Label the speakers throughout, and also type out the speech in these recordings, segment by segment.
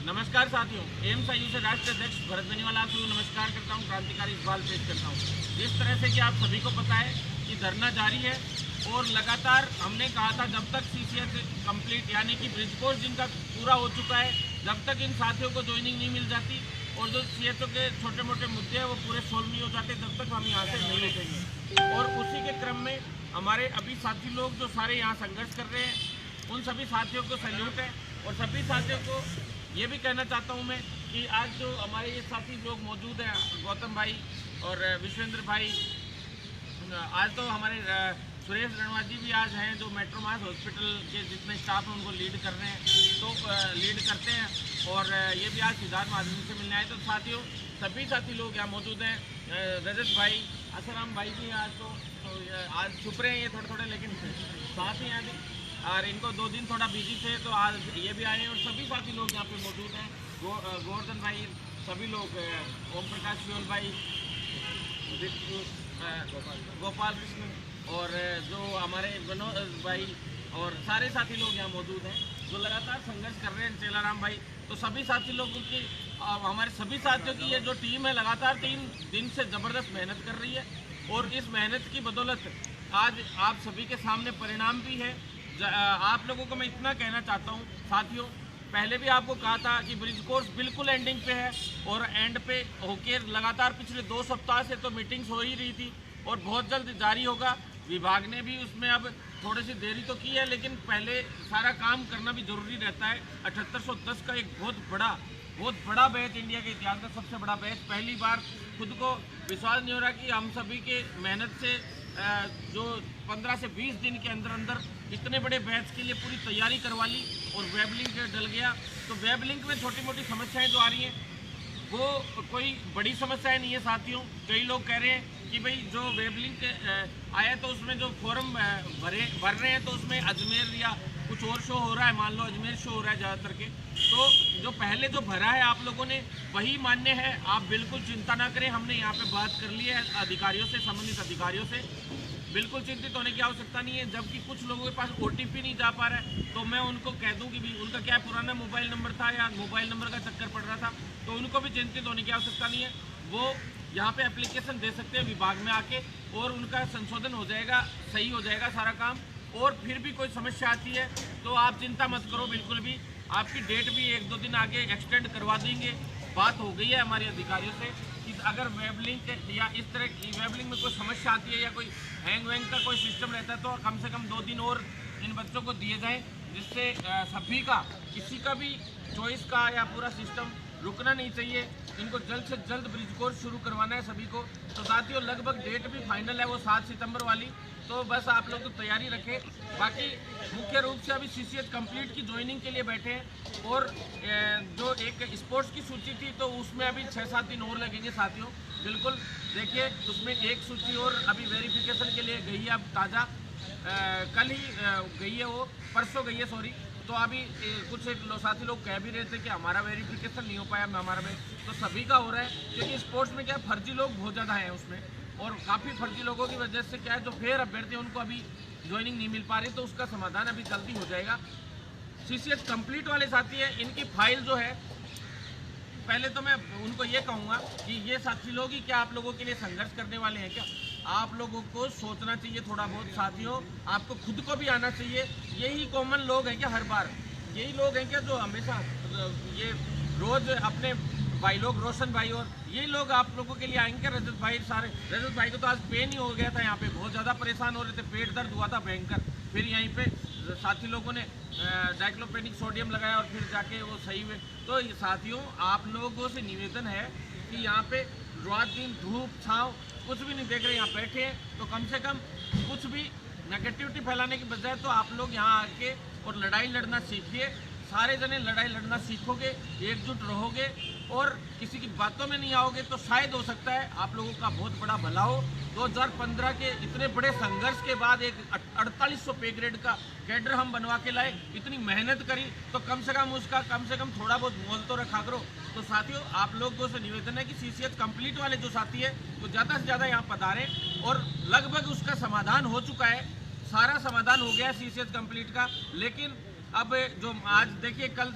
Speaker 1: नमस्कार साथियों, एएमएसआईयू से राष्ट्रीय अध्यक्ष भरत बेनीवाल आप सभी नमस्कार करता हूं। क्रांतिकारी इकबाल पेश करता हूं। जिस तरह से कि आप सभी को पता है कि धरना जारी है और लगातार हमने कहा था जब तक सीसीएस कंप्लीट यानी कि ब्रिज कोर्स जिनका पूरा हो चुका है, जब तक इन साथियों को ज्वाइनिंग नहीं मिल जाती और जो सीएसओ के छोटे मोटे मुद्दे हैं वो पूरे सोल्व नहीं हो जाते, तब तक हम यहाँ से नहीं उठेंगे। और उसी के क्रम में हमारे अभी साथी लोग जो सारे यहाँ संघर्ष कर रहे हैं, उन सभी साथियों को सैल्यूट है। और सभी साथियों को ये भी कहना चाहता हूँ मैं कि आज जो हमारे ये साथी लोग मौजूद हैं, गौतम भाई और विश्वेंद्र भाई, आज तो हमारे सुरेश रणवाज जी भी आज हैं जो मेट्रोमास हॉस्पिटल के जितने स्टाफ हैं उनको लीड कर रहे हैं, तो लीड करते हैं। और ये भी आज सिद्धार्थ महाजन से मिलने आए। तो साथियों, सभी साथी लोग यहाँ मौजूद हैं। रजत भाई, आसाराम भाई भी आज तो आज छुप रहे हैं ये थोड़े, लेकिन साथ ही आज और इनको 2 दिन थोड़ा बिजी थे तो आज ये भी आए हैं। और सभी साथी लोग यहाँ पे मौजूद हैं। गोवर्धन भाई, सभी लोग, ओम प्रकाश शिवल भाई, गोपाल कृष्ण और जो हमारे विनोद भाई और सारे साथी लोग यहाँ मौजूद हैं जो लगातार संघर्ष कर रहे हैं। चेलाराम भाई, तो सभी साथी लोगों की, हमारे सभी साथियों की ये जो टीम है लगातार 3 दिन से ज़बरदस्त मेहनत कर रही है। और इस मेहनत की बदौलत आज आप सभी के सामने परिणाम भी है। आप लोगों को मैं इतना कहना चाहता हूँ साथियों, पहले भी आपको कहा था कि ब्रिज कोर्स बिल्कुल एंडिंग पे है और एंड पे होके लगातार पिछले 2 सप्ताह से तो मीटिंग्स हो ही रही थी और बहुत जल्द जारी होगा। विभाग ने भी उसमें अब थोड़ी सी देरी तो की है, लेकिन पहले सारा काम करना भी जरूरी रहता है। 7810 का एक बहुत बड़ा बैच, इंडिया के इतिहास का सबसे बड़ा बैच। पहली बार खुद को विश्वास नहीं हो रहा कि हम सभी के मेहनत से जो 15 से 20 दिन के अंदर इतने बड़े बैच के लिए पूरी तैयारी करवा ली और वेब लिंक डल गया। तो वेब लिंक में छोटी मोटी समस्याएं जो आ रही हैं वो कोई बड़ी समस्याएं नहीं है साथियों। कई लोग कह रहे हैं कि भाई जो वेब लिंक आया तो उसमें जो फॉर्म भर रहे हैं तो उसमें अजमेर या कुछ और शो हो रहा है, मान लो अजमेर शो हो रहा है ज़्यादातर के। तो जो पहले जो भरा है आप लोगों ने वही मान्य है, आप बिल्कुल चिंता ना करें। हमने यहाँ पे बात कर ली है अधिकारियों से, संबंधित अधिकारियों से, बिल्कुल चिंतित होने की आवश्यकता नहीं है। जबकि कुछ लोगों के पास OTP नहीं जा पा रहा है तो मैं उनको कह दूं कि भी उनका क्या पुराना मोबाइल नंबर था या मोबाइल नंबर का चक्कर पड़ रहा था, तो उनको भी चिंतित होने की आवश्यकता नहीं है। वो यहाँ पे एप्लीकेशन दे सकते हैं विभाग में आके और उनका संशोधन हो जाएगा, सही हो जाएगा सारा काम। और फिर भी कोई समस्या आती है तो आप चिंता मत करो, बिल्कुल भी आपकी डेट भी 1-2 दिन आगे एक्सटेंड करवा देंगे। बात हो गई है हमारे अधिकारियों से कि अगर वेब लिंक या इस तरह की वेब लिंक में कोई समस्या आती है या कोई हैंग वैंग का कोई सिस्टम रहता है तो कम से कम 2 दिन और इन बच्चों को दिए जाएं, जिससे सभी का, किसी का भी चॉइस का या पूरा सिस्टम रुकना नहीं चाहिए। इनको जल्द से जल्द ब्रिज कोर्स शुरू करवाना है सभी को। तो साथियों, लगभग डेट भी फाइनल है वो 7 सितंबर वाली, तो बस आप लोग तो तैयारी रखें। बाकी मुख्य रूप से अभी CCH कंप्लीट की ज्वाइनिंग के लिए बैठे हैं और जो एक स्पोर्ट्स की सूची थी तो उसमें अभी 6-7 दिन और लगेंगे साथियों। बिल्कुल देखिए, उसमें एक सूची और अभी वेरिफिकेशन के लिए गई है, अब ताज़ा कल ही गई है, वो परसों गई है, सॉरी। तो अभी कुछ एक साथी लोग कह भी रहे थे कि हमारा वेरिफिकेशन नहीं हो पाया, हमारा तो सभी का हो रहा है, क्योंकि स्पोर्ट्स में क्या फर्जी लोग बहुत ज़्यादा हैं उसमें, और काफ़ी फर्जी लोगों की वजह से क्या है जो फेयर अभ्यर्थी उनको अभी ज्वाइनिंग नहीं मिल पा रही, तो उसका समाधान अभी जल्दी हो जाएगा। CCH कंप्लीट वाले साथी हैं, इनकी फाइल जो है, पहले तो मैं उनको ये कहूँगा कि ये साथी लोग ही क्या आप लोगों के लिए संघर्ष करने वाले हैं क्या? आप लोगों को सोचना चाहिए थोड़ा बहुत साथियों, आपको खुद को भी आना चाहिए। यही कॉमन लोग हैं क्या हर बार? यही लोग हैं क्या जो हमेशा ये रोज़ अपने भाई लोग, रोशन भाई और यही लोग आप लोगों के लिए आएंगे? रजत भाई, सारे रजत भाई को तो आज पेन ही हो गया था, यहाँ पे बहुत ज़्यादा परेशान हो रहे थे, पेट दर्द हुआ था भयंकर। फिर यहीं पे साथी लोगों ने डाइक्लोपेनिक सोडियम लगाया और फिर जाके वो सही हुए। तो साथियों, आप लोगों से निवेदन है कि यहाँ पे रात दिन धूप छाँव कुछ भी नहीं देख रहे, यहाँ बैठे हैं, तो कम से कम कुछ भी नेगेटिविटी फैलाने की बजाय तो आप लोग यहाँ आके और लड़ाई लड़ना सीखिए। सारे जने लड़ाई लड़ना सीखोगे, एकजुट रहोगे और किसी की बातों में नहीं आओगे तो शायद हो सकता है आप लोगों का बहुत बड़ा भला हो। 2015 के इतने बड़े संघर्ष के बाद एक 4800 पे ग्रेड का कैडर हम बनवा के लाए, इतनी मेहनत करी, तो कम से कम उसका कम से कम थोड़ा बहुत मोल तो रखा करो। तो साथियों, आप लोगों से निवेदन है कि CCH कंप्लीट वाले जो साथी है वो ज़्यादा से ज़्यादा यहाँ पधारें, और लगभग उसका समाधान हो चुका है, सारा समाधान हो गया है CCH कंप्लीट का। लेकिन अब जो आज देखिए कल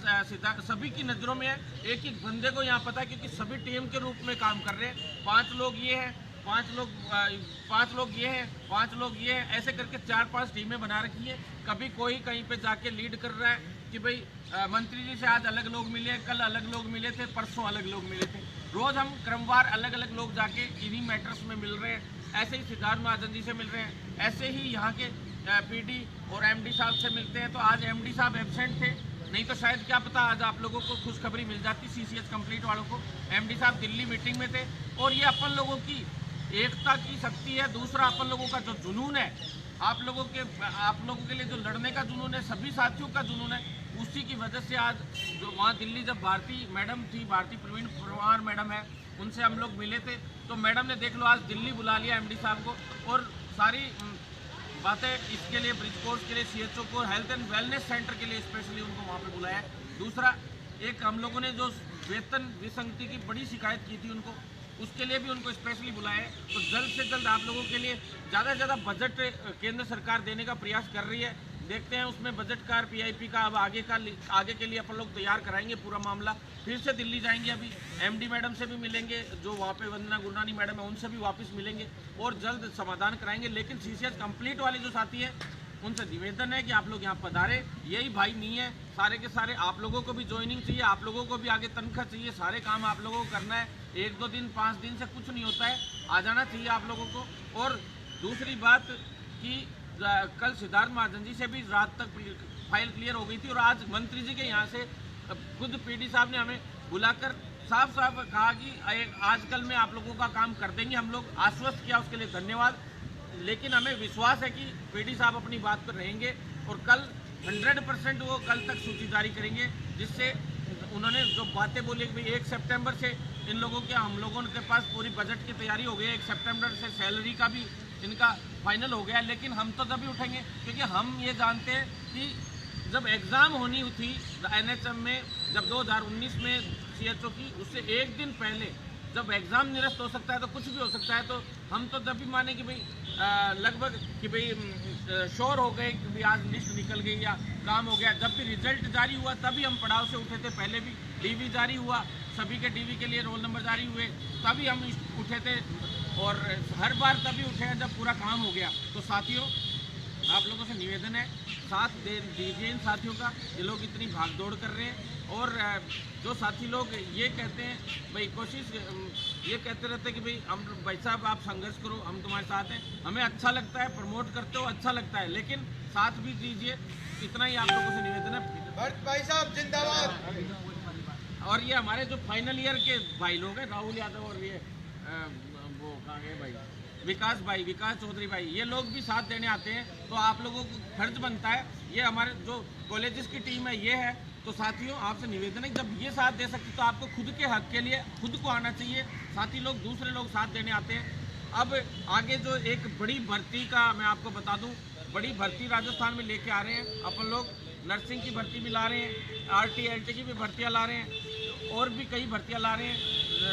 Speaker 1: सभी की नज़रों में है, एक एक बंदे को यहाँ पता है, क्योंकि सभी टीम के रूप में काम कर रहे हैं। 5 लोग ये हैं, 5 लोग ये हैं, 5 लोग ये हैं, ऐसे करके 4-5 टीमें बना रखी है। कभी कोई कहीं पे जाके लीड कर रहा है कि भाई मंत्री जी से आज अलग लोग मिले, कल अलग लोग मिले थे, परसों अलग लोग मिले थे। रोज़ हम क्रमवार अलग अलग लोग जाके इन्हीं मैटर्स में मिल रहे हैं। ऐसे ही सिद्धार्थ महाजन जी से मिल रहे हैं, ऐसे ही यहाँ के पीडी और एमडी साहब से मिलते हैं। तो आज एमडी साहब एब्सेंट थे, नहीं तो शायद क्या पता आज आप लोगों को खुशखबरी मिल जाती सीसीएच कंप्लीट वालों को। एमडी साहब दिल्ली मीटिंग में थे। और ये अपन लोगों की एकता की शक्ति है। दूसरा, अपन लोगों का जो जुनून है, आप लोगों के लिए जो लड़ने का जुनून है, सभी साथियों का जुनून है, उसी की वजह से आज जो वहाँ दिल्ली जब भारती मैडम थी, भारती प्रवीण परमार मैडम है, उनसे हम लोग मिले थे। तो मैडम ने देख लो आज दिल्ली बुला लिया एमडी साहब को, और सारी बातें इसके लिए ब्रिज कोर्स के लिए सीएचओ को हेल्थ एंड वेलनेस सेंटर के लिए स्पेशली उनको वहाँ पे बुलाया है। दूसरा, एक हम लोगों ने जो वेतन विसंगति की बड़ी शिकायत की थी उनको, उसके लिए भी उनको स्पेशली बुलाया है। तो जल्द से जल्द आप लोगों के लिए ज़्यादा से ज़्यादा बजट केंद्र सरकार देने का प्रयास कर रही है। देखते हैं उसमें बजट का, पीआईपी का अब आगे के लिए अपन लोग तैयार कराएंगे पूरा मामला। फिर से दिल्ली जाएंगे, अभी एमडी मैडम से भी मिलेंगे, जो वहाँ पे वंदना गुरनानी मैडम है उनसे भी वापस मिलेंगे और जल्द समाधान कराएंगे। लेकिन सीसीएच कंप्लीट वाले जो साथी हैं उनसे निवेदन है कि आप लोग यहाँ पधारे। यही भाई नहीं है, सारे के सारे आप लोगों को भी ज्वाइनिंग चाहिए, आप लोगों को भी आगे तनख्वाह चाहिए, सारे काम आप लोगों को करना है। 1-2 दिन 5 दिन से कुछ नहीं होता है, आ जाना चाहिए आप लोगों को। और दूसरी बात कि कल सिद्धार्थ महाजन जी से भी रात तक फाइल क्लियर हो गई थी, और आज मंत्री जी के यहाँ से खुद पीडी साहब ने हमें बुलाकर साफ साफ कहा कि आजकल में आप लोगों का काम कर देंगे। हम लोग आश्वस्त किया, उसके लिए धन्यवाद। लेकिन हमें विश्वास है कि पीडी साहब अपनी बात पर रहेंगे और कल 100% वो कल तक सूची जारी करेंगे, जिससे उन्होंने जो बातें बोली कि 1 सितंबर से इन लोगों के, हम लोगों के पास पूरी बजट की तैयारी हो गई है, 1 सितंबर से सैलरी का भी इनका फाइनल हो गया। लेकिन हम तो तभी उठेंगे, क्योंकि हम ये जानते हैं कि जब एग्ज़ाम होनी थी एनएचएम में, जब 2019 में सीएचओ की, उससे 1 दिन पहले जब एग्ज़ाम निरस्त हो सकता है तो कुछ भी हो सकता है। तो हम तो तभी माने कि भाई लगभग कि भाई श्योर हो गए कि भाई आज लिस्ट निकल गई या काम हो गया। जब भी रिजल्ट जारी हुआ तभी हम पड़ाव से उठे थे, पहले भी डीवी जारी हुआ, सभी के डीवी के लिए रोल नंबर जारी हुए, तभी हम उठे थे, और हर बार तभी उठे हैं जब पूरा काम हो गया। तो साथियों, आप लोगों से निवेदन है, साथ दे दीजिए इन साथियों का, ये लोग इतनी भागदौड़ कर रहे हैं। और जो साथी लोग ये कहते हैं भाई ये कहते रहते हैं कि भाई साहब आप संघर्ष करो, हम तुम्हारे साथ हैं, हमें अच्छा लगता है, प्रमोट करते हो अच्छा लगता है, लेकिन साथ भी दीजिए, इतना ही आप लोगों से निवेदन है।
Speaker 2: भट्ट भाई साहब जिंदाबाद।
Speaker 1: और ये हमारे जो फाइनल ईयर के भाई लोग हैं, राहुल यादव और ये वो कहाँ गए भाई, विकास चौधरी भाई, ये लोग भी साथ देने आते हैं। तो आप लोगों को फर्ज बनता है, ये हमारे जो कॉलेजेस की टीम है ये है। तो साथियों, आपसे निवेदन है, जब ये साथ दे सकते तो आपको खुद के हक के लिए खुद को आना चाहिए। साथी लोग, दूसरे लोग साथ देने आते हैं। अब आगे जो एक बड़ी भर्ती का मैं आपको बता दूं, बड़ी भर्ती राजस्थान में लेके आ रहे हैं अपन लोग। नर्सिंग की भर्ती भी ला रहे हैं, RT-LT की भी भर्तियाँ ला रहे हैं, और भी कई भर्तियाँ ला रहे हैं,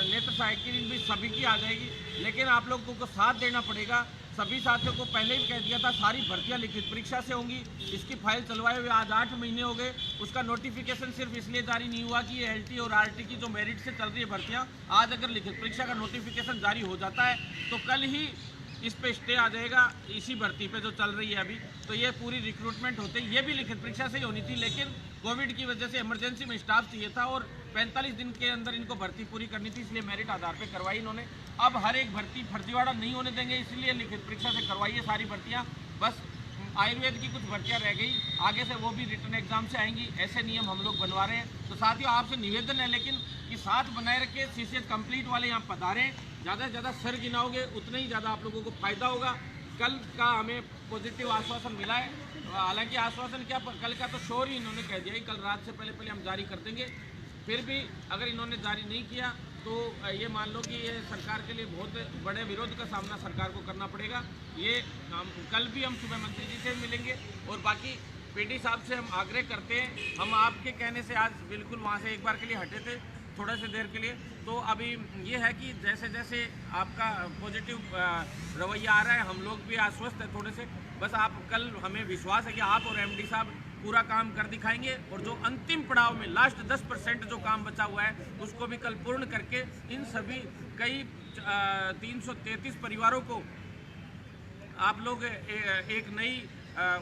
Speaker 1: नेत्र सहायक की भी सभी की आ जाएगी। लेकिन आप लोगों को साथ देना पड़ेगा। सभी साथियों को पहले ही कह दिया था, सारी भर्तियां लिखित परीक्षा से होंगी। इसकी फाइल चलवाए हुए आज 8 महीने हो गए, उसका नोटिफिकेशन सिर्फ इसलिए जारी नहीं हुआ कि ये LT और RT की जो मेरिट से चल रही है भर्तियां, आज अगर लिखित परीक्षा का नोटिफिकेशन जारी हो जाता है तो कल ही इस पे स्टे आ जाएगा, इसी भर्ती पे जो चल रही है अभी। तो ये पूरी रिक्रूटमेंट होते ये भी लिखित परीक्षा से ही होनी थी, लेकिन कोविड की वजह से इमरजेंसी में स्टाफ चाहिए था और 45 दिन के अंदर इनको भर्ती पूरी करनी थी, इसलिए मेरिट आधार पे करवाई इन्होंने। अब हर एक भर्ती फर्जीवाड़ा नहीं होने देंगे, इसलिए लिखित परीक्षा से करवाइए सारी भर्तियाँ। बस आयुर्वेद की कुछ भर्तियाँ रह गई, आगे से वो भी रिटर्न एग्जाम से आएंगी। ऐसे नियम हम लोग बनवा रहे हैं। तो साथियों, आपसे निवेदन है लेकिन कि साथ बनाए रखे, सीसीएच कंप्लीट वाले यहाँ पधारें। ज़्यादा से ज़्यादा सर गिनाओगे उतना ही ज़्यादा आप लोगों को फ़ायदा होगा। कल का हमें पॉजिटिव आश्वासन मिला है, हालांकि आश्वासन क्या, कल का तो श्योर ही इन्होंने कह दिया कि कल रात से पहले हम जारी कर देंगे। फिर भी अगर इन्होंने जारी नहीं किया तो ये मान लो कि ये सरकार के लिए बहुत बड़े विरोध का सामना सरकार को करना पड़ेगा। ये कल भी हम सुबह मंत्री जी से मिलेंगे और बाकी पीडी साहब से हम आग्रह करते हैं। हम आपके कहने से आज बिल्कुल वहाँ से एक बार के लिए हटे थे, थोड़ा सी देर के लिए। तो अभी ये है कि जैसे जैसे आपका पॉजिटिव रवैया आ रहा है, हम लोग भी आश्वस्त है थोड़े से। बस आप कल, हमें विश्वास है कि आप और MD साहब पूरा काम कर दिखाएंगे और जो अंतिम पड़ाव में लास्ट 10% जो काम बचा हुआ है उसको भी कल पूर्ण करके इन सभी कई 333 परिवारों को आप लोग एक नई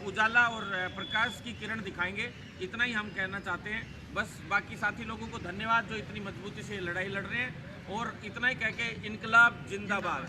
Speaker 1: उजाला और प्रकाश की किरण दिखाएंगे। इतना ही हम कहना चाहते हैं। बस बाकी साथी लोगों को धन्यवाद जो इतनी मजबूती से लड़ाई लड़ रहे हैं, और इतना ही कह के इनकलाब जिंदाबाद।